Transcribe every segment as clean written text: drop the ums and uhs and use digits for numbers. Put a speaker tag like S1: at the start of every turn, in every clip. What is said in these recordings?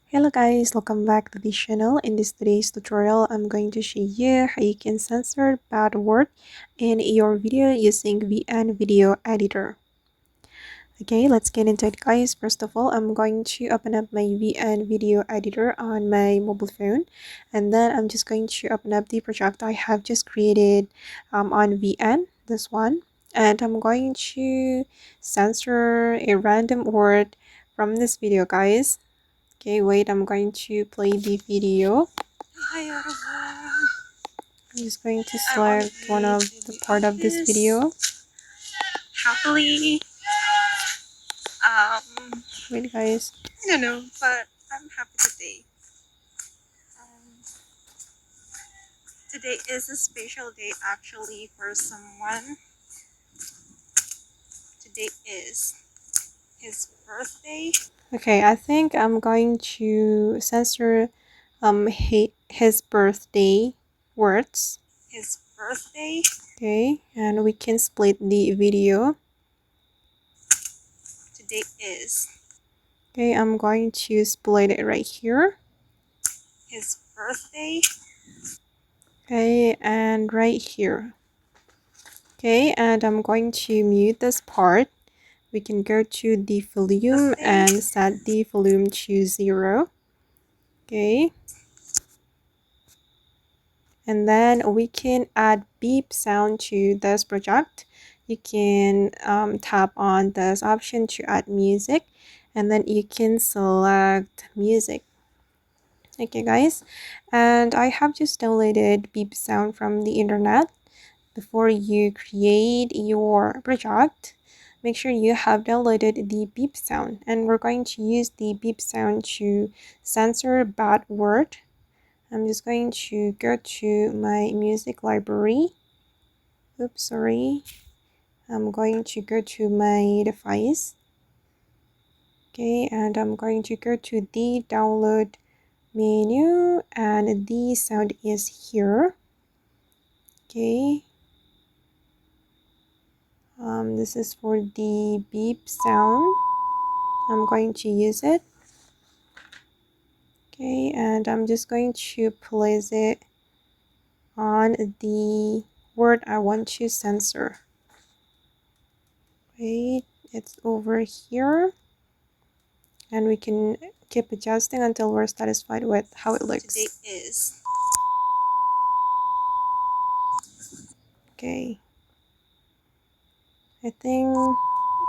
S1: Hello guys, welcome back to the channel. In today's tutorial, I'm going to show you how you can censor bad word in your video using VN video editor. Okay, let's get into it guys. First of all, I'm going to open up my VN video editor on my mobile phone, and then I'm just going to open up the project I have just created on VN, this one, and I'm going to censor a random word from this video guys. Okay, wait, I'm going to play the video. I'm just going to select one of the part of this video.
S2: Happily,
S1: Wait guys.
S2: I don't know, but I'm happy today. Today is a special day actually for someone. Today is his birthday.
S1: Okay, I think I'm going to censor his birthday words.
S2: His birthday.
S1: Okay, and we can split the video.
S2: Today is.
S1: Okay, I'm going to split it right here.
S2: His birthday.
S1: Okay, and right here. Okay, and I'm going to mute this part. We can go to the volume and set the volume to 0. Okay. And then we can add beep sound to this project. You can tap on this option to add music, and then you can select music. Okay guys, and I have just downloaded beep sound from the internet. Before you create your project, make sure you have downloaded the beep sound, and we're going to use the beep sound to censor bad word. I'm just going to go to my music library. Oops, sorry. I'm going to go to my device. Okay, and I'm going to go to the download menu, and the sound is here. Okay. This is for the beep sound. I'm going to use it. Okay, and I'm just going to place it on the word I want to censor. Wait, it's over here. And we can keep adjusting until we're satisfied with how it looks.
S2: Today is.
S1: Okay. I think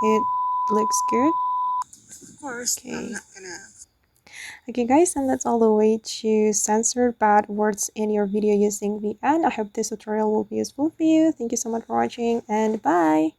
S1: it looks good.
S2: Of course, okay. I'm not gonna.
S1: Okay guys, and that's all the way to censor bad words in your video using VN. I hope this tutorial will be useful for you. Thank you so much for watching, and bye!